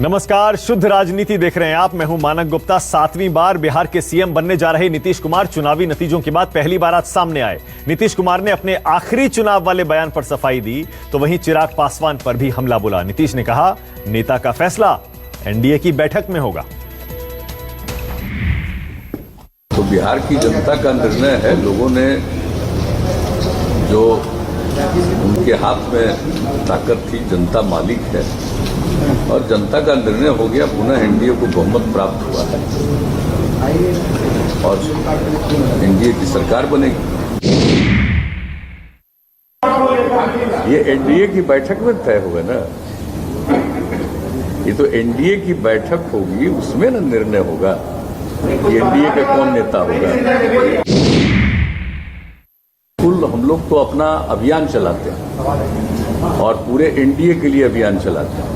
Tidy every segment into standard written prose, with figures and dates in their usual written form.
नमस्कार, शुद्ध राजनीति देख रहे हैं आप। मैं हूं मानक गुप्ता। 7वीं बार बिहार के सीएम बनने जा रहे नीतीश कुमार चुनावी नतीजों के बाद पहली बार आज सामने आए। नीतीश कुमार ने अपने आखिरी चुनाव वाले बयान पर सफाई दी, तो वहीं चिराग पासवान पर भी हमला बोला। नीतीश ने कहा, नेता का फैसला एनडीए की बैठक में होगा। तो बिहार की जनता का निर्णय है। लोगों ने जो उनके हाथ में ताकत थी, जनता मालिक है और जनता का निर्णय हो गया। पुनः एनडीए को बहुमत प्राप्त हुआ है और एनडीए की सरकार बनेगी। ये एनडीए की बैठक में तय हुआ ना, ये तो एनडीए की बैठक होगी, उसमें ना निर्णय होगा कि एनडीए का कौन नेता होगा। कुल हम लोग तो अपना अभियान चलाते हैं और पूरे एनडीए के लिए अभियान चलाते हैं,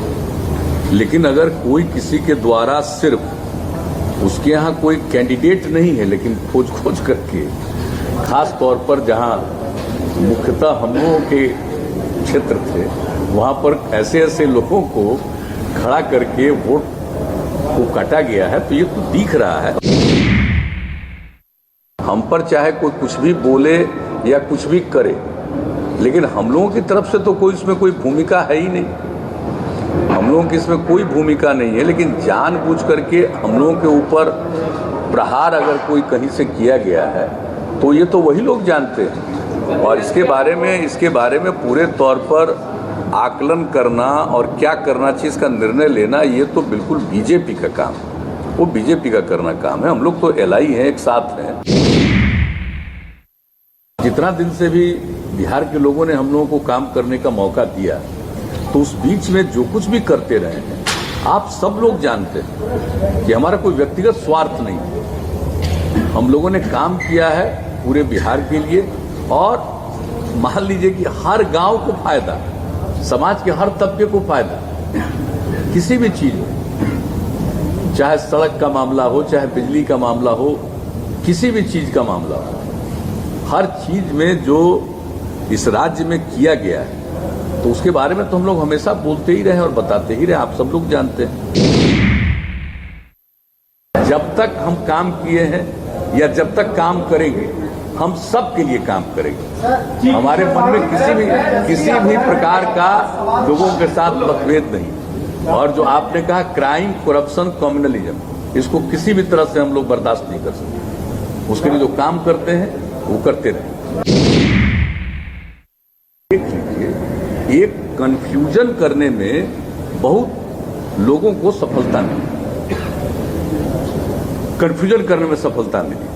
लेकिन अगर कोई किसी के द्वारा सिर्फ उसके यहाँ कोई कैंडिडेट नहीं है, लेकिन खोज करके खास तौर पर जहाँ मुख्यतः हम लोगों के क्षेत्र थे वहाँ पर ऐसे लोगों को खड़ा करके वोट को काटा गया है, तो ये तो दिख रहा है। हम पर चाहे कोई कुछ भी बोले या कुछ भी करे, लेकिन हम लोगों की तरफ से तो कोई इसमें कोई भूमिका है ही नहीं। हम लोगों की इसमें कोई भूमिका नहीं है, लेकिन जानबूझ करके हम लोगों के ऊपर प्रहार अगर कोई कहीं से किया गया है तो ये तो वही लोग जानते हैं। और इसके बारे में पूरे तौर पर आकलन करना और क्या करना चाहिए इसका निर्णय लेना, ये तो बिल्कुल बीजेपी का काम है। वो बीजेपी का करना काम है। हम लोग तो एलआई हैं, एक साथ हैं। जितना दिन से भी बिहार के लोगों ने हम लोगों को काम करने का मौका दिया, तो उस बीच में जो कुछ भी करते रहे हैं, आप सब लोग जानते हैं कि हमारा कोई व्यक्तिगत स्वार्थ नहीं है। हम लोगों ने काम किया है पूरे बिहार के लिए और मान लीजिए कि हर गांव को फायदा, समाज के हर तबके को फायदा, किसी भी चीज में, चाहे सड़क का मामला हो, चाहे बिजली का मामला हो, किसी भी चीज का मामला हो, हर चीज में जो इस राज्य में किया गया है, तो उसके बारे में तो हम लोग हमेशा बोलते ही रहे और बताते ही रहे। आप सब लोग जानते हैं। जब तक हम काम किए हैं या जब तक काम करेंगे, हम सब के लिए काम करेंगे। हमारे मन में किसी भी प्रकार का लोगों के साथ मतभेद नहीं। और जो आपने कहा क्राइम, करप्शन, कम्युनलिज्म, इसको किसी भी तरह से हम लोग बर्दाश्त नहीं कर सकते। उसके लिए जो काम करते हैं वो करते रहे। एक कंफ्यूजन करने में बहुत लोगों को सफलता मिली, कंफ्यूजन करने में सफलता मिली।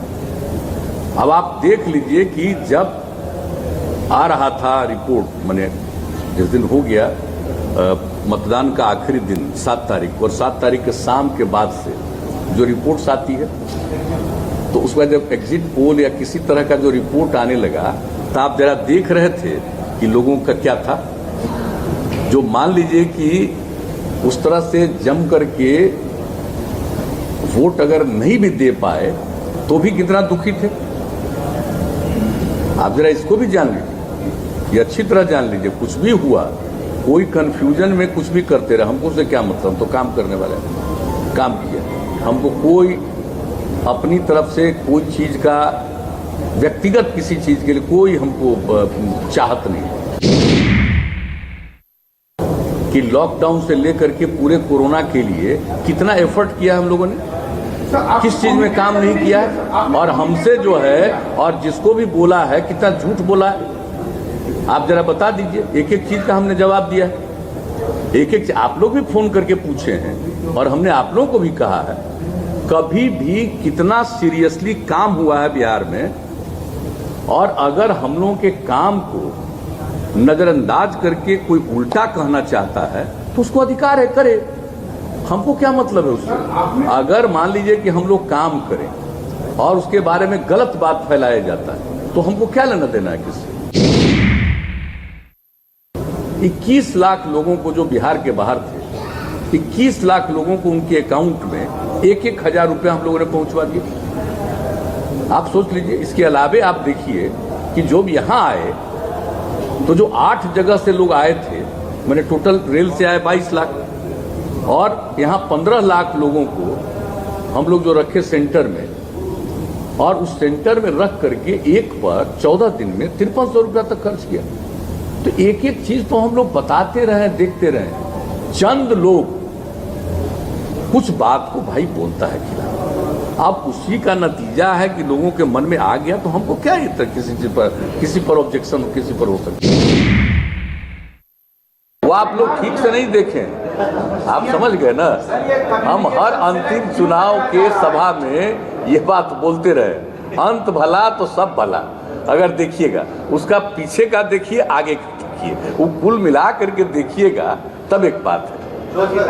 अब आप देख लीजिए कि जब आ रहा था रिपोर्ट, मैंने जिस दिन हो गया मतदान का आखिरी दिन 7 तारीख, और 7 तारीख के शाम के बाद से जो रिपोर्ट्स आती है, तो उसके बाद जब एग्जिट पोल या किसी तरह का जो रिपोर्ट आने लगा, तो आप जरा देख रहे थे कि लोगों का क्या था। जो मान लीजिए कि उस तरह से जम करके वोट अगर नहीं भी दे पाए तो भी कितना दुखी थे। आप जरा इसको भी जान लीजिए, ये अच्छी तरह जान लीजिए। कुछ भी हुआ, कोई कंफ्यूजन में कुछ भी करते रहे, हमको से क्या मतलब, तो काम करने वाले काम किया। हमको कोई अपनी तरफ से कोई चीज का, व्यक्तिगत किसी चीज के लिए कोई हमको चाहत नहीं कि लॉकडाउन से लेकर के पूरे कोरोना के लिए कितना एफर्ट किया हम लोगों ने, किस चीज में काम नहीं किया है। और हमसे जो है और जिसको भी बोला है कितना झूठ बोला है, आप जरा बता दीजिए। एक एक चीज का हमने जवाब दिया है। एक आप लोग भी फोन करके पूछे हैं और हमने आप लोगों को भी कहा है, कभी भी कितना सीरियसली काम हुआ है बिहार में। और अगर हम लोगों के काम को नजरअंदाज करके कोई उल्टा कहना चाहता है तो उसको अधिकार है, करे। हमको क्या मतलब है उससे। अगर मान लीजिए कि हम लोग काम करें और उसके बारे में गलत बात फैलाया जाता है तो हमको क्या लेना देना है किससे। 21 लाख लोगों को जो बिहार के बाहर थे, 21 लाख लोगों को उनके अकाउंट में 1-1 हजार रुपया हम लोगों ने पहुंचवा दिया। आप सोच लीजिए। इसके अलावे आप देखिए कि जो भी यहां आए, तो जो 8 जगह से लोग आए थे, मैंने टोटल रेल से आए 22 लाख, और यहाँ 15 लाख लोगों को हम लोग जो रखे सेंटर में, और उस सेंटर में रख करके एक पर 14 दिन में 5300 रुपया तक खर्च किया। तो एक एक चीज तो हम लोग बताते रहे, देखते रहे। चंद लोग कुछ बात को भाई बोलता है खिलाफ, अब उसी का नतीजा है कि लोगों के मन में आ गया, तो हमको क्या इतना किसी पर ऑब्जेक्शन किसी पर हो सकता है। वो आप लोग ठीक से नहीं देखें, आप समझ गए ना। हम हर अंतिम चुनाव के सभा में ये बात बोलते रहे, अंत भला तो सब भला। अगर देखिएगा उसका पीछे का देखिए, आगे का देखिए, वो कुल मिला करके देखिएगा, तब एक बात है।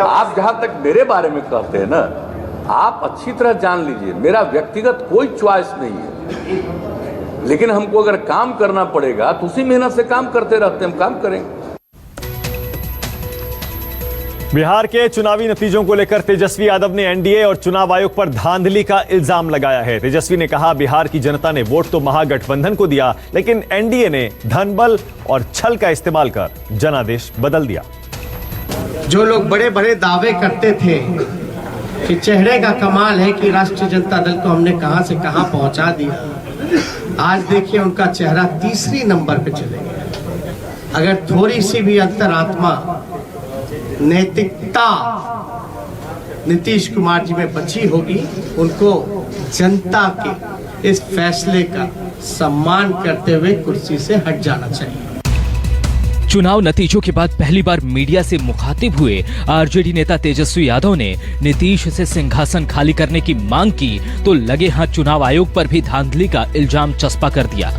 आप जहां तक मेरे बारे में कहते हैं ना, आप अच्छी तरह जान लीजिए मेरा व्यक्तिगत कोई च्वाइस नहीं है, लेकिन हमको अगर काम करना पड़ेगा तो उसी मेहनत से काम करते रहते, हम काम करेंगे। बिहार के चुनावी नतीजों को लेकर तेजस्वी यादव ने एनडीए और चुनाव आयोग पर धांधली का इल्जाम लगाया है। तेजस्वी ने कहा, बिहार की जनता ने वोट तो महागठबंधन को दिया, लेकिन एनडीए ने धन बल और छल का इस्तेमाल कर जनादेश बदल दिया। जो लोग बड़े बड़े दावे करते थे कि चेहरे का कमाल है कि राष्ट्रीय जनता दल को हमने कहां से कहां पहुंचा दिया, आज देखिए उनका चेहरा तीसरी नंबर पे चले गया। अगर थोड़ी सी भी अंतरात्मा नैतिकता नीतीश कुमार जी में बची होगी, उनको जनता के इस फैसले का सम्मान करते हुए कुर्सी से हट जाना चाहिए। चुनाव नतीजों के बाद पहली बार मीडिया से मुखातिब हुए आरजेडी नेता तेजस्वी यादव ने नीतीश से सिंहासन खाली करने की मांग की, तो लगे हाथ चुनाव आयोग पर भी धांधली का इल्जाम चस्पा कर दिया।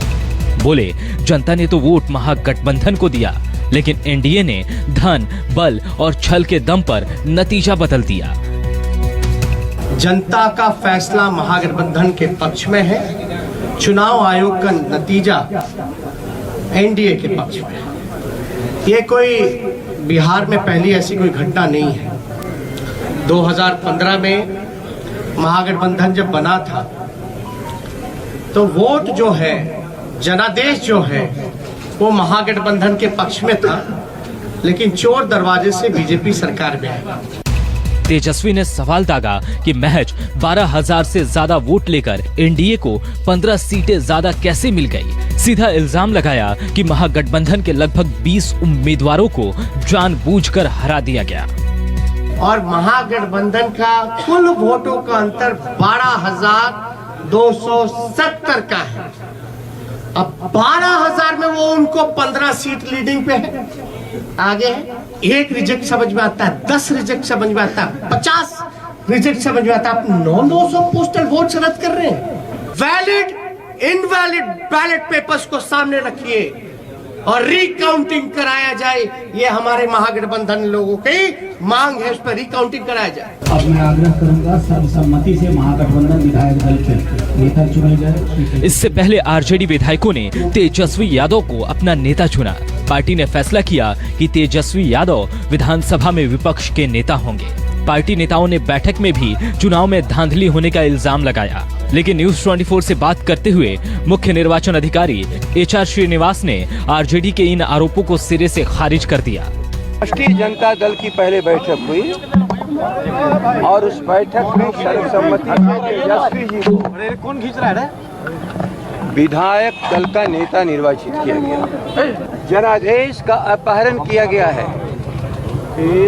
बोले, जनता ने तो वोट महागठबंधन को दिया, लेकिन एनडीए ने धन बल और छल के दम पर नतीजा बदल दिया। जनता का फैसला महागठबंधन के पक्ष में है, चुनाव आयोग का नतीजा एनडीए के पक्ष में है। ये कोई बिहार में पहली ऐसी कोई घटना नहीं है। 2015 में महागठबंधन जब बना था तो वोट जो है, जनादेश जो है, वो महागठबंधन के पक्ष में था, लेकिन चोर दरवाजे से बीजेपी सरकार में आई। तेजस्वी ने सवाल दागा कि महज 12,000 से ज्यादा वोट लेकर एनडीए को 15 सीटें ज्यादा कैसे मिल गई। सीधा इल्जाम लगाया कि महागठबंधन के लगभग 20 उम्मीदवारों को जानबूझकर हरा दिया गया। और महागठबंधन का कुल वोटों का अंतर 12,270 का है। अब 12,000 में वो उनको 15 सीट लीडिंग पे है, आगे है। एक रिजेक्ट समझ में आता है, 10 रिजेक्ट समझ में आता है, 50 रिजेक्ट समझ में आता है। आप 900 पोस्टल वोट रद्द कर रहे हैं। वैलिड इनवैलिड बैलेट पेपर्स को सामने रखिए और रिकाउंटिंग कराया जाए। ये हमारे महागठबंधन लोगों की मांग है, उस पर रिकाउंटिंग कराया जाए। अब मैं आग्रह करूंगा सर्वसम्मति से महागठबंधन विधायक दल के नेता चुने जाए। इससे पहले आरजेडी विधायकों ने तेजस्वी यादव को अपना नेता चुना। पार्टी ने फैसला किया कि तेजस्वी यादव विधानसभा में विपक्ष के नेता होंगे। पार्टी नेताओं ने बैठक में भी चुनाव में धांधली होने का इल्जाम लगाया, लेकिन न्यूज 24 से बात करते हुए मुख्य निर्वाचन अधिकारी HR श्रीनिवास ने आरजेडी के इन आरोपों को सिरे से खारिज कर दिया। राष्ट्रीय जनता दल की पहले बैठक हुई और उस बैठक में सर्वसम्मति से तेजस्वी जी को विधायक दल का नेता निर्वाचित किया गया। जनादेश का अपहरण किया गया है।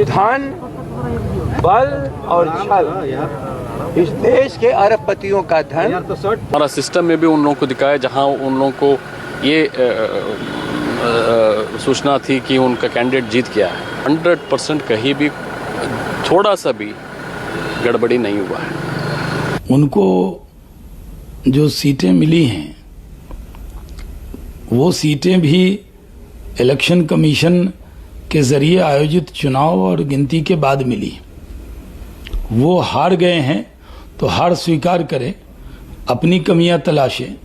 धन बल और छल, इस देश के अरबपतियों का धन। हमारा सिस्टम में भी उन लोगों को दिखाया, जहां उन लोगों को ये सूचना थी कि उनका कैंडिडेट जीत गया है। 100% कहीं भी थोड़ा सा भी गड़बड़ी नहीं हुआ है। उनको जो सीटें मिली हैं वो सीटें भी इलेक्शन कमीशन के जरिए आयोजित चुनाव और गिनती के बाद मिली। वो हार गए हैं तो हार स्वीकार करें, अपनी कमियां तलाशें।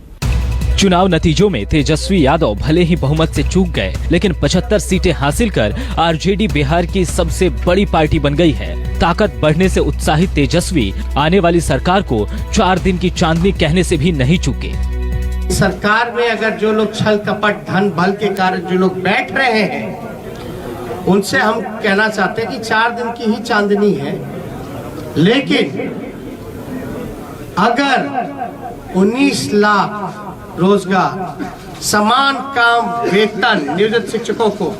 चुनाव नतीजों में तेजस्वी यादव भले ही बहुमत से चूक गए, लेकिन 75 सीटें हासिल कर आरजेडी बिहार की सबसे बड़ी पार्टी बन गई है। ताकत बढ़ने से उत्साहित तेजस्वी आने वाली सरकार को 4 दिन की चांदनी कहने से भी नहीं चूके। सरकार में अगर जो लोग छल कपट धन बल के कारण जो लोग बैठ रहे हैं, उनसे हम कहना चाहते हैं कि 4 दिन की ही चांदनी है, लेकिन अगर 19 लाख रोजगार, समान काम वेतन नियोजित शिक्षकों को,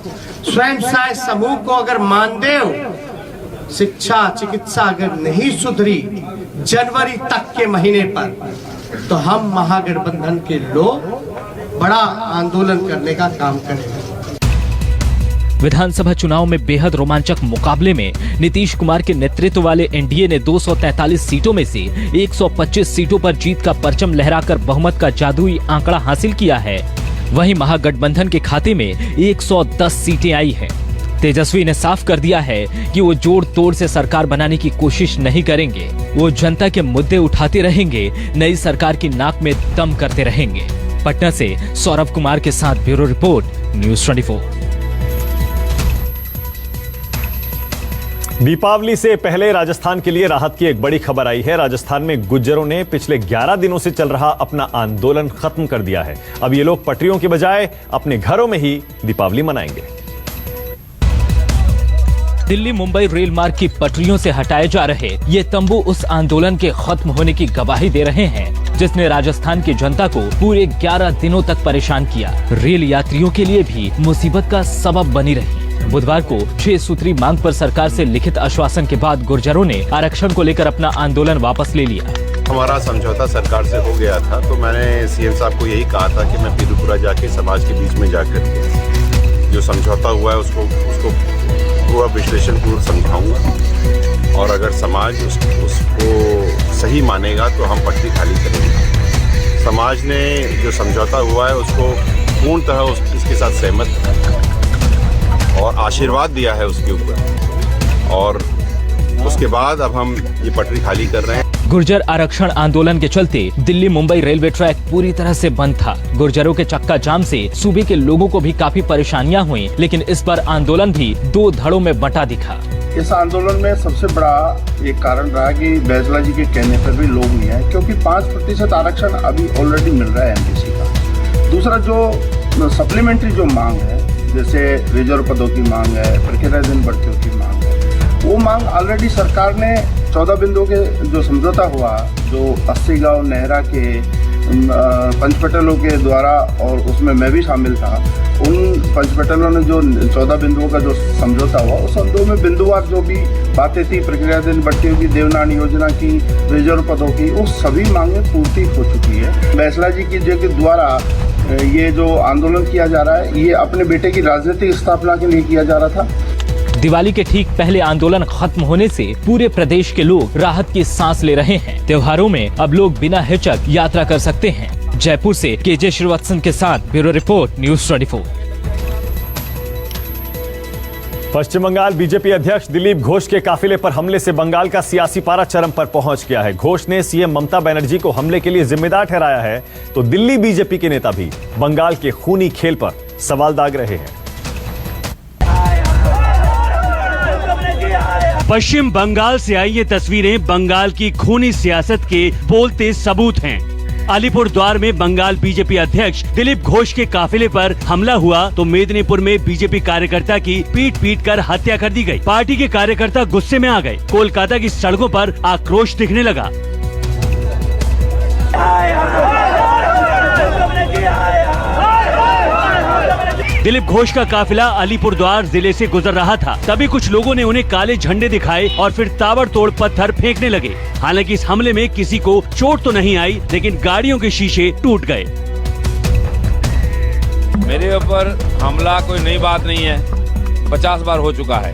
स्वयं सहायता समूह को अगर मानदेय, शिक्षा चिकित्सा अगर नहीं सुधरी जनवरी तक के महीने पर, तो हम महागठबंधन के लोग बड़ा आंदोलन करने का काम करेंगे। विधानसभा चुनाव में बेहद रोमांचक मुकाबले में नीतीश कुमार के नेतृत्व वाले एनडीए ने 243 सीटों में से 125 सीटों पर जीत का परचम लहराकर बहुमत का जादुई आंकड़ा हासिल किया है। वहीं महागठबंधन के खाते में 110 सीटें आई हैं। तेजस्वी ने साफ कर दिया है कि वो जोड़ तोड़ से सरकार बनाने की कोशिश नहीं करेंगे। वो जनता के मुद्दे उठाते रहेंगे, नई सरकार की नाक में दम करते रहेंगे। पटना से सौरभ कुमार के साथ ब्यूरो रिपोर्ट, न्यूज़ 24। दीपावली से पहले राजस्थान के लिए राहत की एक बड़ी खबर आई है। राजस्थान में गुज्जरों ने पिछले 11 दिनों से चल रहा अपना आंदोलन खत्म कर दिया है। अब ये लोग पटरियों के बजाय अपने घरों में ही दीपावली मनाएंगे। दिल्ली मुंबई रेल मार्ग की पटरियों से हटाए जा रहे ये तंबू उस आंदोलन के खत्म होने की गवाही दे रहे हैं जिसने राजस्थान की जनता को पूरे 11 दिनों तक परेशान किया। रेल यात्रियों के लिए भी मुसीबत का सबब बनी रही। बुधवार को 6 सूत्री मांग पर सरकार से लिखित आश्वासन के बाद गुर्जरों ने आरक्षण को लेकर अपना आंदोलन वापस ले लिया। हमारा समझौता सरकार से हो गया था, तो मैंने सीएम साहब को यही कहा था कि मैं पीरूपुरा जाके समाज के बीच में जाकर जो समझौता हुआ है उसको पूरा विश्लेषण पूर्व समझाऊंगा, और अगर समाज उसको सही मानेगा तो हम पटरी खाली करेंगे। समाज ने जो समझौता हुआ है उसको पूर्णतः इसके साथ सहमत और आशीर्वाद दिया है उसके ऊपर, और उसके बाद अब हम ये पटरी खाली कर रहे हैं। गुर्जर आरक्षण आंदोलन के चलते दिल्ली मुंबई रेलवे ट्रैक पूरी तरह से बंद था। गुर्जरों के चक्का जाम से सूबे के लोगों को भी काफी परेशानियां हुई, लेकिन इस बार आंदोलन भी 2 धड़ों में बंटा दिखा। इस आंदोलन में सबसे बड़ा एक कारण रहा कि बैजला जी के कहने पर भी लोग नहीं आए, क्योंकि 5% आरक्षण अभी ऑलरेडी मिल रहा है एमपीसी का। दूसरा जो सप्लीमेंट्री जो मांग है, जैसे रिजर्व पदों की मांग है, प्रक्रिया दिन भर्तियों की मांग है, वो मांग ऑलरेडी सरकार ने 14 बिंदुओं के जो समझौता हुआ, जो 80 गाँव नेहरा के पंचपटेलों के द्वारा, और उसमें मैं भी शामिल था, उन पंचपटेलों ने जो 14 बिंदुओं का जो समझौता हुआ, उस समझौते में बिंदुवार जो भी बातें थी, प्रक्रिया दिन भर्तियों की, देवनान योजना की, रिजर्व पदों की, वो सभी मांगें पूर्ति हो चुकी है। बैसला जी की जो के द्वारा ये जो आंदोलन किया जा रहा है, ये अपने बेटे की राजनीतिक स्थापना के लिए किया जा रहा था। दिवाली के ठीक पहले आंदोलन खत्म होने से पूरे प्रदेश के लोग राहत की सांस ले रहे हैं। त्योहारों में अब लोग बिना हिचक यात्रा कर सकते हैं। जयपुर से केजे श्रीवत्सन के साथ ब्यूरो रिपोर्ट, न्यूज़ 24। पश्चिम बंगाल बीजेपी अध्यक्ष दिलीप घोष के काफिले पर हमले से बंगाल का सियासी पारा चरम पर पहुंच गया है। घोष ने सीएम ममता बनर्जी को हमले के लिए जिम्मेदार ठहराया है, तो दिल्ली बीजेपी के नेता भी बंगाल के खूनी खेल पर सवाल दाग रहे हैं। पश्चिम बंगाल से आई ये तस्वीरें बंगाल की खूनी सियासत के बोलते सबूत हैं। अलीपुरद्वार में बंगाल बीजेपी अध्यक्ष दिलीप घोष के काफिले पर हमला हुआ तो मेदिनीपुर में बीजेपी कार्यकर्ता की पीट कर हत्या कर दी गई। पार्टी के कार्यकर्ता गुस्से में आ गए। कोलकाता की सड़कों पर आक्रोश दिखने लगा। दिलीप घोष का काफिला अलीपुरद्वार जिले से गुजर रहा था, तभी कुछ लोगों ने उन्हें काले झंडे दिखाए और फिर ताबड़तोड़ पत्थर फेंकने लगे। हालांकि इस हमले में किसी को चोट तो नहीं आई, लेकिन गाड़ियों के शीशे टूट गए। मेरे ऊपर हमला कोई नई बात नहीं है, 50 बार हो चुका है,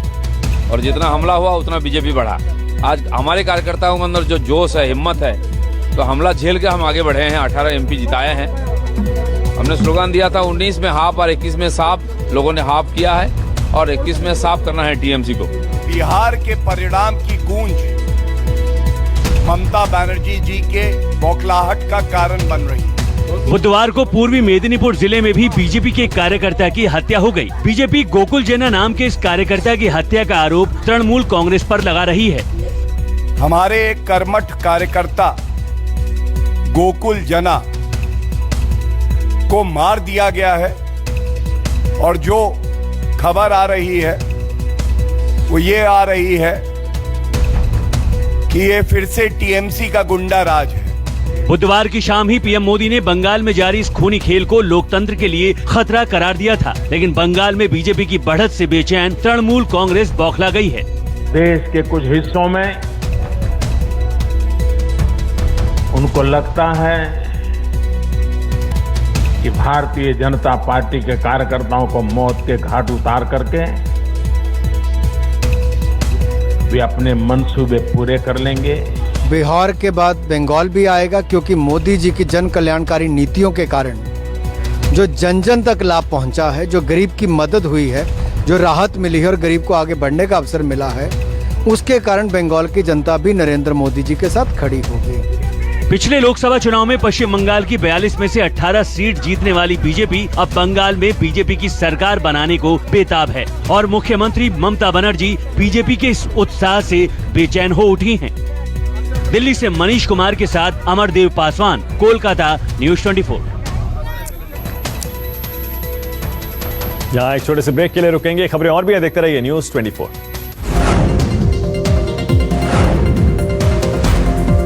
और जितना हमला हुआ उतना बीजेपी बढ़ा। आज हमारे कार्यकर्ताओं के अंदर जो जोश है, हिम्मत है, तो हमला झेल के हम आगे बढ़े हैं। 18 एमपी जिताए हैं। हमने स्लोगन दिया था 19 में हाफ और 21 में साफ। लोगों ने हाफ किया है और 21 में साफ करना है टीएमसी को। बिहार के परिणाम की गूंज ममता बनर्जी जी के बौखलाहट का कारण बन रही है। बुधवार को पूर्वी मेदिनीपुर जिले में भी बीजेपी के कार्यकर्ता की हत्या हो गई। बीजेपी गोकुल जना नाम के इस कार्यकर्ता की हत्या का आरोप तृणमूल कांग्रेस पर लगा रही है। हमारे एक कर्मठ कार्यकर्ता गोकुल जना को मार दिया गया है, और जो खबर आ रही है वो ये आ रही है कि ये फिर से टीएमसी का गुंडा राज है। बुधवार की शाम ही पीएम मोदी ने बंगाल में जारी इस खूनी खेल को लोकतंत्र के लिए खतरा करार दिया था, लेकिन बंगाल में बीजेपी की बढ़त से बेचैन तृणमूल कांग्रेस बौखला गई है। देश के कुछ हिस्सों में उनको लगता है कि भारतीय जनता पार्टी के कार्यकर्ताओं को मौत के घाट उतार करके वे अपने मंसूबे पूरे कर लेंगे। बिहार के बाद बंगाल भी आएगा, क्योंकि मोदी जी की जन कल्याणकारी नीतियों के कारण जो जन जन तक लाभ पहुंचा है, जो गरीब की मदद हुई है, जो राहत मिली है और गरीब को आगे बढ़ने का अवसर मिला है, उसके कारण बंगाल की जनता भी नरेंद्र मोदी जी के साथ खड़ी होगी। पिछले लोकसभा चुनाव में पश्चिम बंगाल की 42 में से 18 सीट जीतने वाली बीजेपी अब बंगाल में बीजेपी की सरकार बनाने को बेताब है और मुख्यमंत्री ममता बनर्जी बीजेपी के इस उत्साह से बेचैन हो उठी हैं। दिल्ली से मनीष कुमार के साथ अमरदेव पासवान, कोलकाता, न्यूज 24। यहाँ एक छोटे से ब्रेक के लिए रुकेंगे, खबरें और भी देखते रहिए न्यूज 24।